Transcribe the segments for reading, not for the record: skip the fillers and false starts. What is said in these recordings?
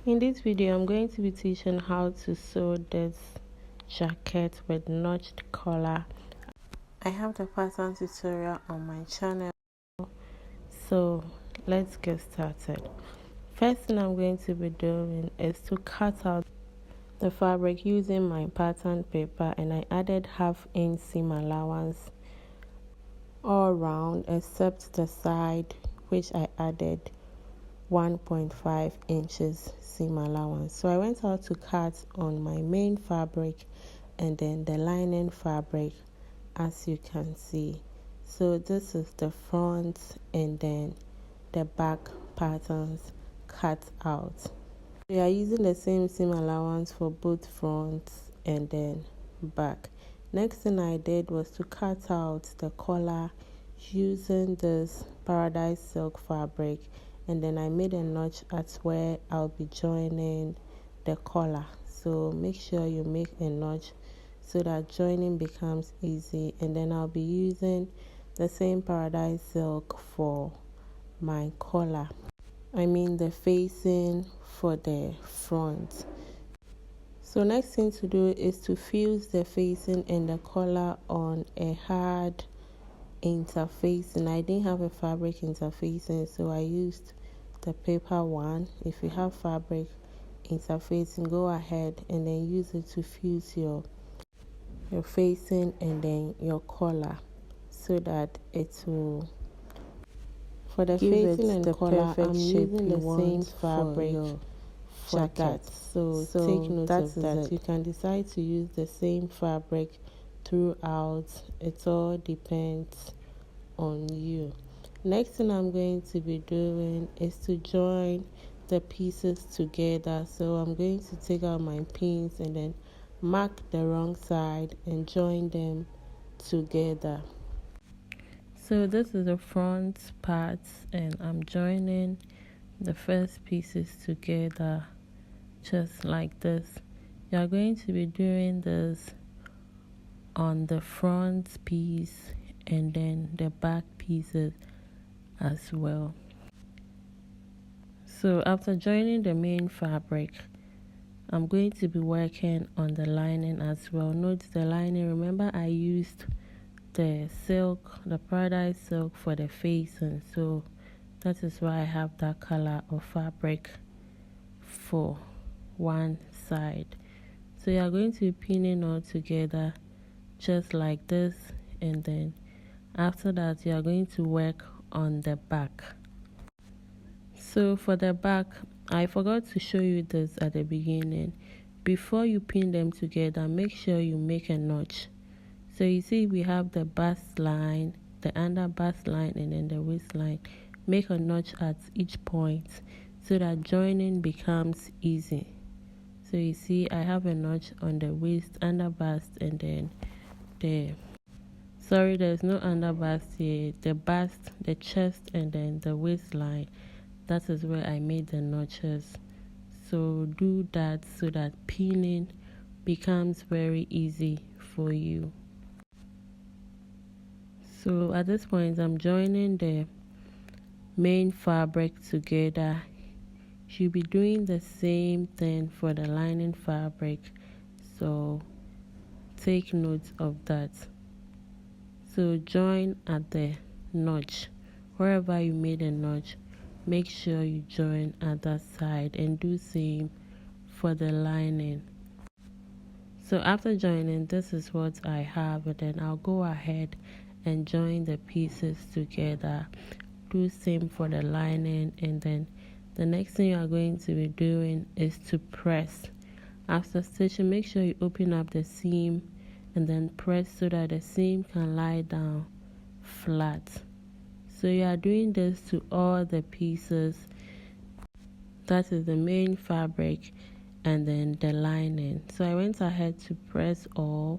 In this video, I'm going to be teaching how to sew this jacket with notched collar. I have the pattern tutorial on my channel, so let's get started. First thing I'm going to be doing is to cut out the fabric using my pattern paper, and I added 1/2 inch seam allowance all around except the side, which I added 1.5 inches seam allowance. So I went out to cut on my main fabric and then the lining fabric, as you can see. So this is the front and then the back patterns cut out. We are using the same seam allowance for both fronts and then back. Next thing I did was to cut out the collar using this Paradise Silk fabric, and then I made a notch at where I'll be joining the collar. So make sure you make a notch so that joining becomes easy, and then I'll be using the same Paradise Silk for my collar. I mean the facing for the front. So next thing to do is to fuse the facing and the collar on a hard interfacing. I didn't have a fabric interfacing, so I used the paper one. If you have fabric interfacing, go ahead and then use it to fuse your facing and then your collar, so that it will, for the facing and the collar, I'm using the same fabric for that. So take note of that. You can decide to use the same fabric throughout. It all depends on you. Next thing I'm going to be doing is to join the pieces together. So I'm going to take out my pins and then mark the wrong side and join them together. So this is the front part, and I'm joining the first pieces together just like this. You are going to be doing this on the front piece and then the back pieces as well. So after joining the main fabric, I'm going to be working on the lining as well. Note the lining, remember I used the silk, the Paradise Silk for the facing, so that is why I have that color of fabric for one side. So you are going to be pinning all together just like this, and then after that you are going to work on the back. So for the back, I forgot to show you this at the beginning. Before you pin them together, make sure you make a notch. So you see we have the bust line, the under bust line, and then the waistline. Make a notch at each point so that joining becomes easy. So you see I have a notch on the waist, under bust, and then there's no under bust here, the bust, the chest, and then the waistline. That is where I made the notches. So do that so that pinning becomes very easy for you. So at this point, I'm joining the main fabric together. You'll be doing the same thing for the lining fabric, so take note of that. So join at the notch. Wherever you made a notch, make sure you join at that side, and do same for the lining. So after joining, this is what I have, and then I'll go ahead and join the pieces together. Do same for the lining, and then the next thing you are going to be doing is to press. After stitching, make sure you open up the seam and then press so that the seam can lie down flat. So you are doing this to all the pieces. That is the main fabric and then the lining. So I went ahead to press all.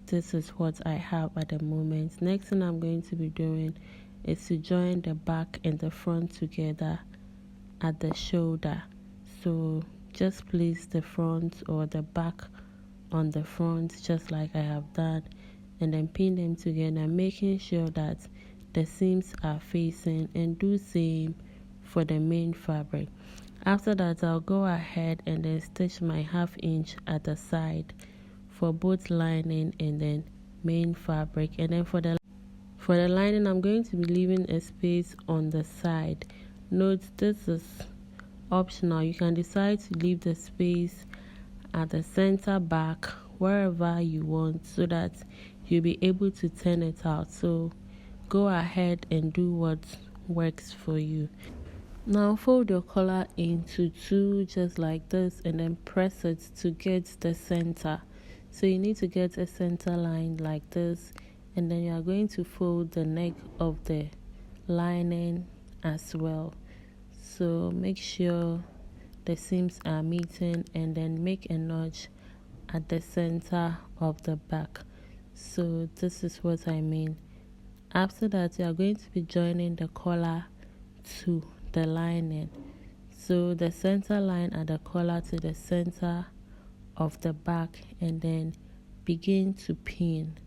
This is what I have at the moment. Next thing I'm going to be doing is to join the back and the front together at the shoulder. So just place the front or the back on the front just like I have done, and then pin them together, making sure that the seams are facing, and do same for the main fabric. After that, I'll go ahead and then stitch my 1/2 inch at the side for both lining and then main fabric. And then for the lining, I'm going to be leaving a space on the side. Note, this is optional. You can decide to leave the space at the center, back, wherever you want, so that you'll be able to turn it out. So go ahead and do what works for you. Now fold your collar into 2 just like this, and then press it to get the center. So you need to get a center line like this, and then you are going to fold the neck of the lining as well. So make sure the seams are meeting, and then make a notch at the center of the back. So this is what I mean. After that, you are going to be joining the collar to the lining. So the center line at the collar to the center of the back, and then begin to pin.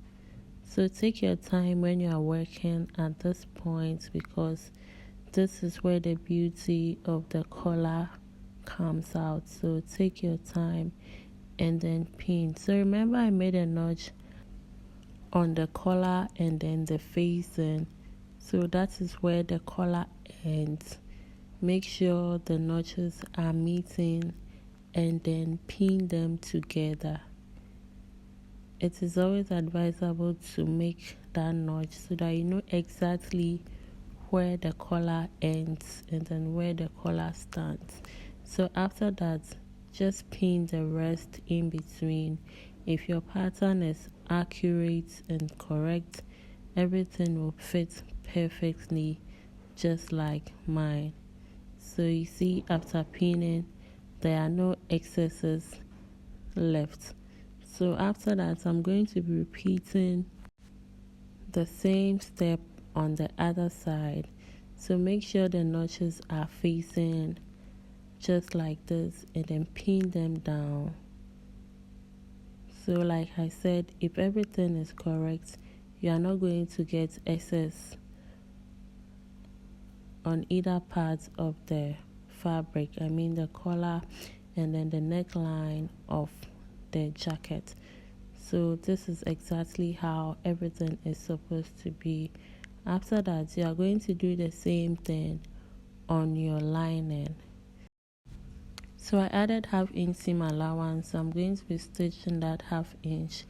So take your time when you are working at this point, because this is where the beauty of the collar comes out. So take your time and then pin. So remember, I made a notch on the collar and then the facing, so that is where the collar ends. Make sure the notches are meeting and then pin them together. It is always advisable to make that notch so that you know exactly where the collar ends and then where the collar stands. So after that, just pin the rest in between. If your pattern is accurate and correct, everything will fit perfectly, just like mine. So you see, after pinning, there are no excesses left. So after that, I'm going to be repeating the same step on the other side. So make sure the notches are facing just like this, and then pin them down. So like I said, if everything is correct, you are not going to get excess on either part of the fabric. I mean the collar and then the neckline of the jacket. So this is exactly how everything is supposed to be. After that, you are going to do the same thing on your lining. So I added 1/2 inch seam allowance. So I'm going to be stitching that 1/2 inch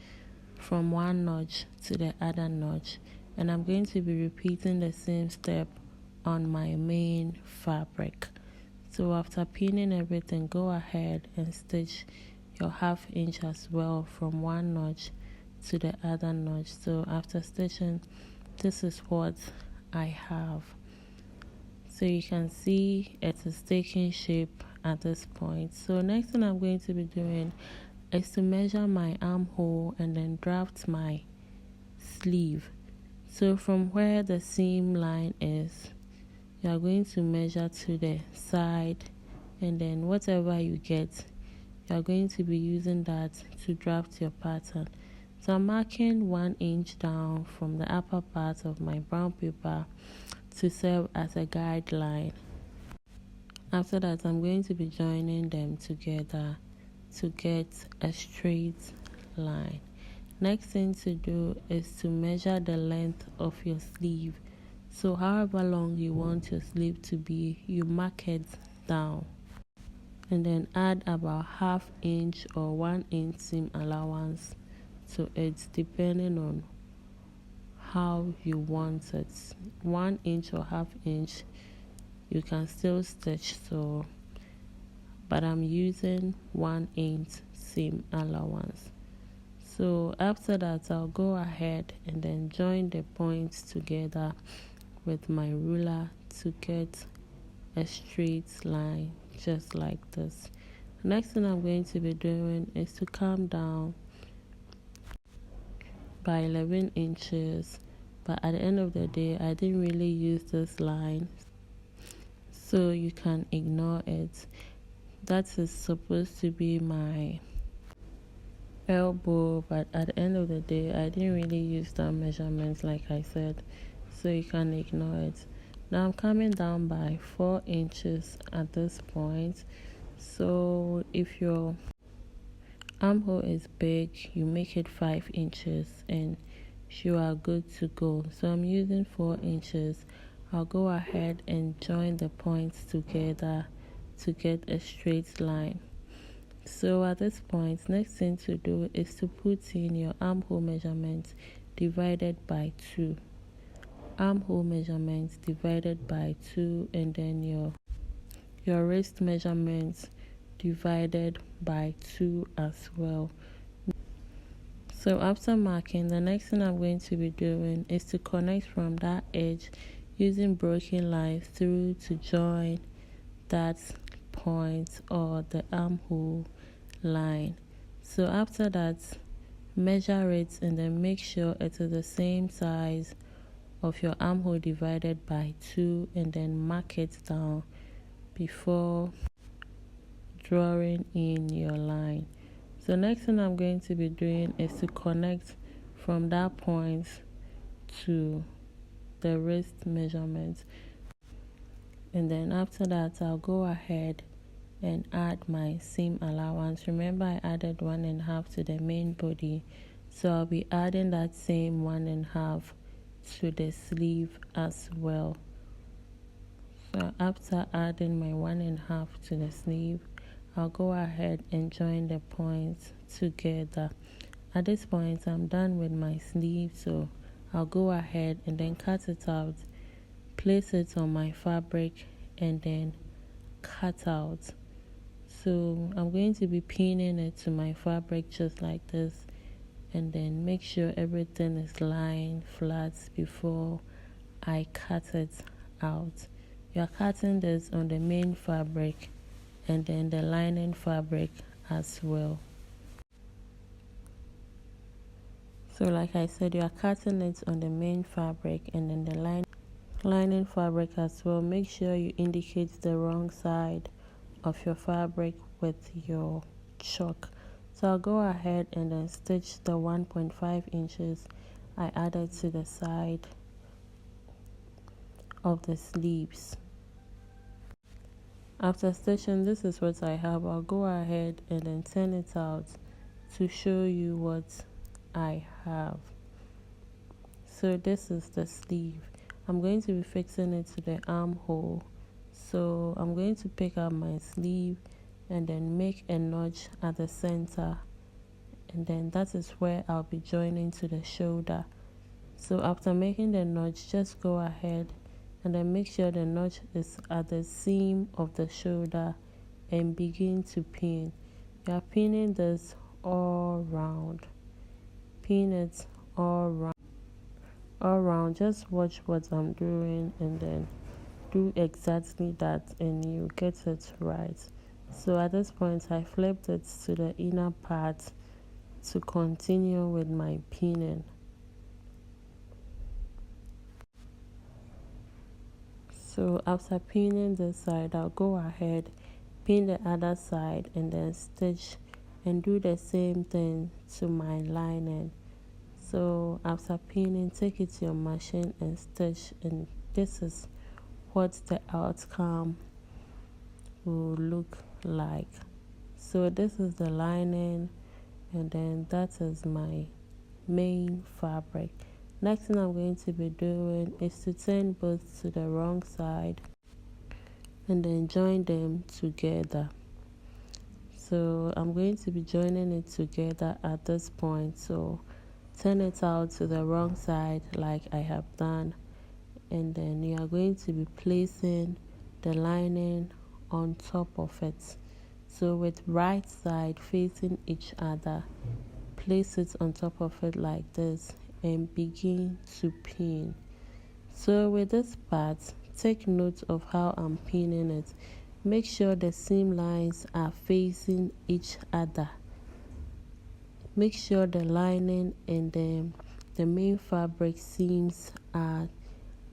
from one notch to the other notch, and I'm going to be repeating the same step on my main fabric. So after pinning everything, go ahead and stitch your 1/2 inch as well from one notch to the other notch. So after stitching, this is what I have. So you can see it is taking shape at this point. So next thing I'm going to be doing is to measure my armhole and then draft my sleeve. So from where the seam line is, you are going to measure to the side, and then whatever you get, you are going to be using that to draft your pattern. So I'm marking 1 inch down from the upper part of my brown paper to serve as a guideline. After that, I'm going to be joining them together to get a straight line. Next thing to do is to measure the length of your sleeve. So however long you want your sleeve to be, you mark it down, and then add about 1/2 inch or 1 inch seam allowance to it, depending on how you want it. 1 inch or 1/2 inch, you can still stitch, so but I'm using 1 inch seam allowance. So after that, I'll go ahead and then join the points together with my ruler to get a straight line just like this. Next thing I'm going to be doing is to come down by 11 inches, but at the end of the day, I didn't really use this line, so you can ignore it. That is supposed to be my elbow, but at the end of the day, I didn't really use that measurement like I said, so you can ignore it. Now I'm coming down by 4 inches at this point. So if your armhole is big, you make it 5 inches and you are good to go. So I'm using 4 inches. I'll go ahead and join the points together to get a straight line. So at this point, next thing to do is to put in your armhole measurement divided by 2. Armhole measurement divided by 2, and then your wrist measurement divided by 2 as well. So after marking, the next thing I'm going to be doing is to connect from that edge using broken lines through to join that point or the armhole line. So after that, measure it and then make sure it is the same size of your armhole divided by 2, and then mark it down before drawing in your line. So next thing I'm going to be doing is to connect from that point to the wrist measurement, and then after that I'll go ahead and add my seam allowance. Remember, I added 1.5 to the main body, so I'll be adding that same 1.5 to the sleeve as well. So after adding my 1.5 to the sleeve, I'll go ahead and join the points together. At this point, I'm done with my sleeve, so I'll go ahead and then cut it out, place it on my fabric, and then cut out. So I'm going to be pinning it to my fabric just like this, and then make sure everything is lying flat before I cut it out. You're cutting this on the main fabric and then the lining fabric as well. So like I said, you are cutting it on the main fabric and then the lining fabric as well. Make sure you indicate the wrong side of your fabric with your chalk. So I'll go ahead and then stitch the 1.5 inches I added to the side of the sleeves. After stitching, this is what I have. I'll go ahead and then turn it out to show you what I have. So this is the sleeve. I'm going to be fixing it to the armhole. So I'm going to pick up my sleeve and then make a notch at the center, and then that is where I'll be joining to the shoulder. So after making the notch, just go ahead and then make sure the notch is at the seam of the shoulder and begin to pin. You are pinning this all round. Pin it all round. Just watch what I'm doing and then do exactly that and you get it right. So at this point, I flipped it to the inner part to continue with my pinning. So after pinning this side, I'll go ahead, pin the other side, and then stitch and do the same thing to my lining. So after pinning, take it to your machine and stitch, and this is what the outcome will look like. So this is the lining, and then that is my main fabric. Next thing I'm going to be doing is to turn both to the wrong side and then join them together. So I'm going to be joining it together at this point. So turn it out to the wrong side like I have done, and then you are going to be placing the lining on top of it. So with right side facing each other, place it on top of it like this and begin to pin. So with this part, take note of how I'm pinning it. Make sure the seam lines are facing each other. Make sure the lining and the main fabric seams are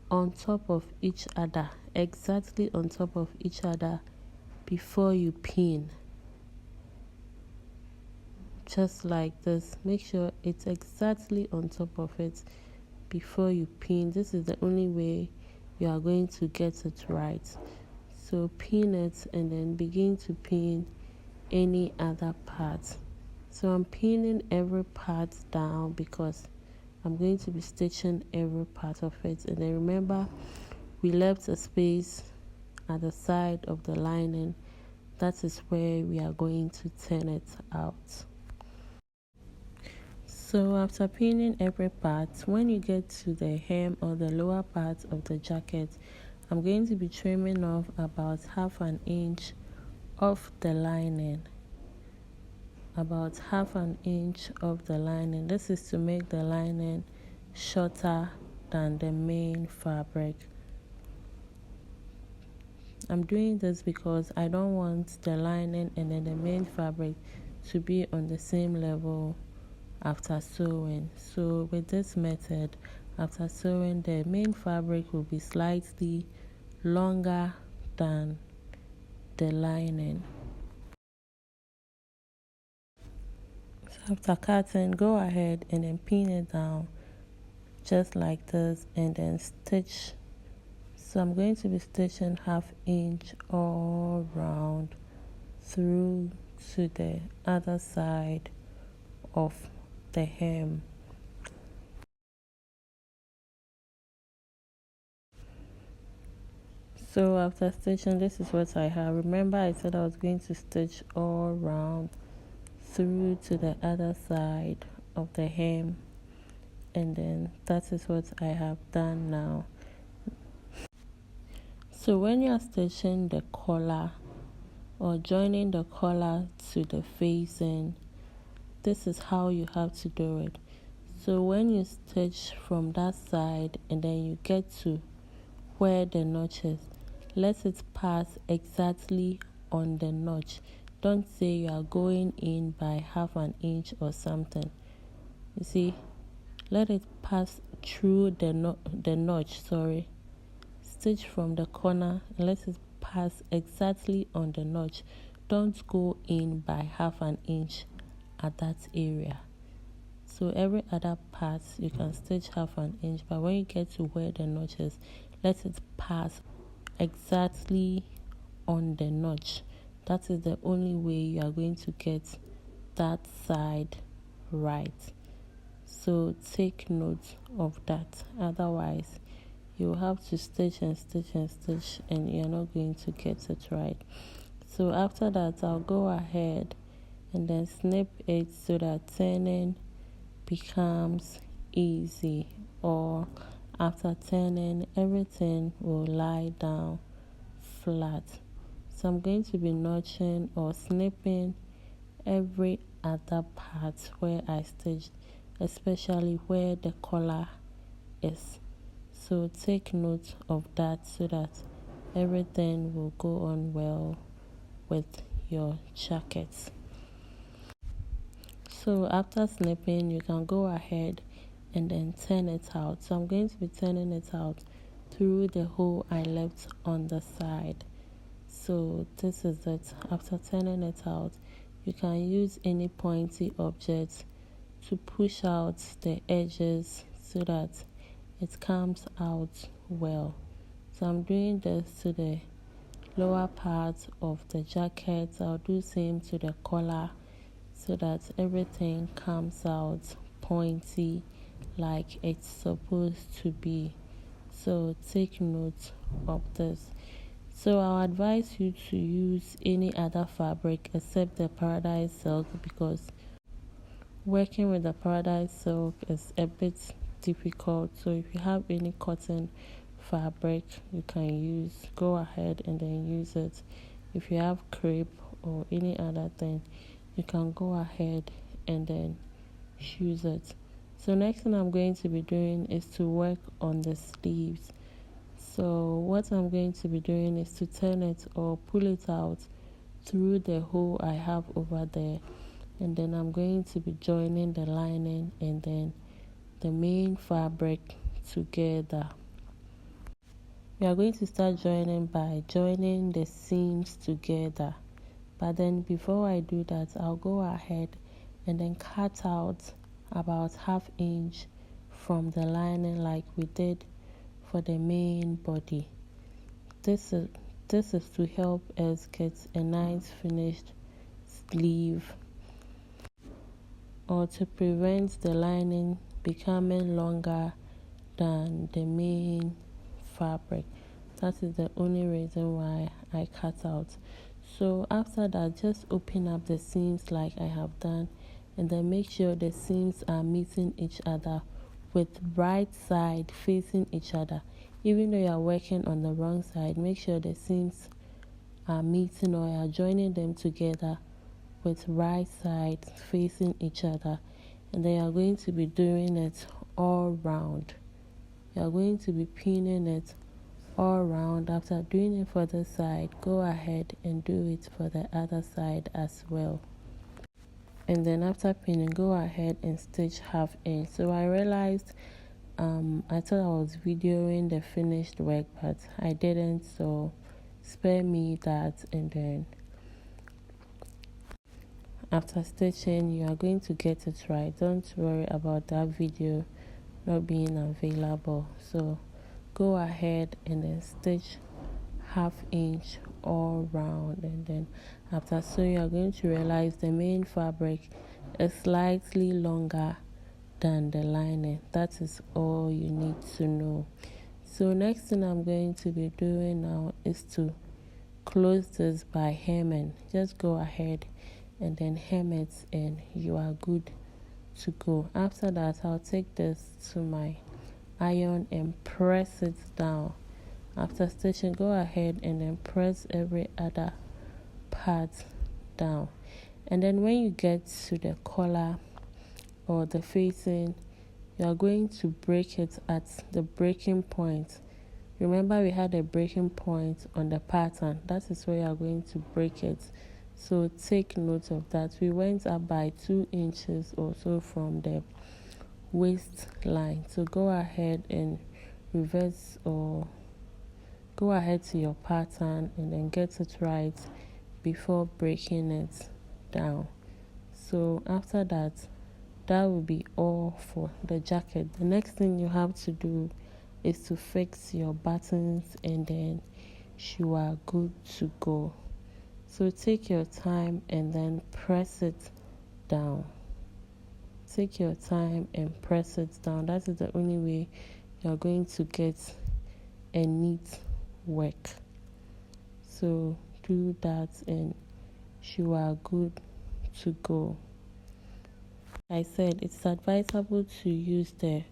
on top of each other, exactly on top of each other before you pin. Just like this, make sure it's exactly on top of it before you pin. This is the only way you are going to get it right. So pin it and then begin to pin any other part. So I'm pinning every part down because I'm going to be stitching every part of it. And then remember, we left a space at the side of the lining. That is where we are going to turn it out. So after pinning every part, when you get to the hem or the lower part of the jacket, I'm going to be trimming off about half an inch of the lining. About half an inch of the lining. This is to make the lining shorter than the main fabric. I'm doing this because I don't want the lining and then the main fabric to be on the same level after sewing. So with this method, after sewing, the main fabric will be slightly longer than the lining. So after cutting, go ahead and then pin it down just like this and then stitch. So I'm going to be stitching half inch all round through to the other side of the hem. So after stitching, this is what I have. Remember I said I was going to stitch all round through to the other side of the hem, and then that is what I have done now. So when you are stitching the collar or joining the collar to the facing, this is how you have to do it. So when you stitch from that side and then you get to where the notch is, let it pass exactly on the notch. Don't say you are going in by half an inch or something. You see, let it pass through the notch, stitch from the corner and let it pass exactly on the notch. Don't go in by half an inch at that area. So every other part you can stitch half an inch, but when you get to where the notch is, let it pass exactly on the notch. That is the only way you are going to get that side right. So take note of that. Otherwise, you will have to stitch and stitch and stitch and you're not going to get it right. So after that, I'll go ahead and then snip it so that turning becomes easy, or after turning, everything will lie down flat. So I'm going to be notching or snipping every other part where I stitched, especially where the collar is. So take note of that so that everything will go on well with your jackets. So after snipping, you can go ahead and then turn it out. So I'm going to be turning it out through the hole I left on the side. So this is it. After turning it out, you can use any pointy object to push out the edges so that it comes out well. So I'm doing this to the lower part of the jacket. I'll do same to the collar so that everything comes out pointy like it's supposed to be. So take note of this. So I'll advise you to use any other fabric except the Paradise Silk, because working with the Paradise Silk is a bit difficult. So if you have any cotton fabric you can use, go ahead and then use it. If you have crepe or any other thing, you can go ahead and then use it. So next thing I'm going to be doing is to work on the sleeves. So what I'm going to be doing is to turn it or pull it out through the hole I have over there, and then I'm going to be joining the lining and then the main fabric together. We are going to start joining by joining the seams together, but then before I do that, I'll go ahead and then cut out about half inch from the lining like we did for the main body. This is to help us get a nice finished sleeve, or to prevent the lining becoming longer than the main fabric. That is the only reason why I cut out. So after that, just open up the seams like I have done, and then make sure the seams are meeting each other with right side facing each other. Even though you are working on the wrong side, make sure the seams are meeting, or you are joining them together with right side facing each other. And then you are going to be doing it all round. You are going to be pinning it all round. After doing it for this side, go ahead and do it for the other side as well. And then after pinning, go ahead and stitch half inch. So I realized I thought I was videoing the finished work, but I didn't, so spare me that. And then after stitching, you are going to get it right. Don't worry about that video not being available. So go ahead and then stitch half inch all round, and then after sewing, you are going to realize the main fabric is slightly longer than the lining. That is all you need to know. So next thing I'm going to be doing now is to close this by hemming. Just go ahead and then hem it, and you are good to go. After that, I'll take this to my iron and press it down. After stitching, go ahead and then press every other part down. And then when you get to the collar or the facing, you are going to break it at the breaking point. Remember, we had a breaking point on the pattern. That is where you are going to break it. So take note of that. We went up by 2 inches or so from the waistline. So go ahead and reverse, or go ahead to your pattern and then get it right before breaking it down. So after that, that will be all for the jacket. The next thing you have to do is to fix your buttons, and then you are good to go. So take your time and then press it down. Take your time and press it down. That is the only way you're going to get a neat work. So do that and you are good to go. I said it's advisable to use the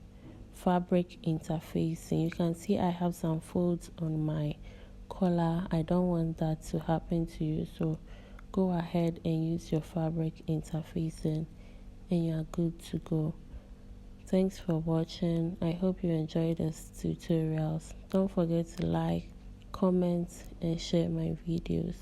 fabric interfacing. You can see I have some folds on my collar. I don't want that to happen to you, so go ahead and use your fabric interfacing and you are good to go. Thanks for watching. I hope you enjoyed this tutorials. Don't forget to like, comment and share my videos.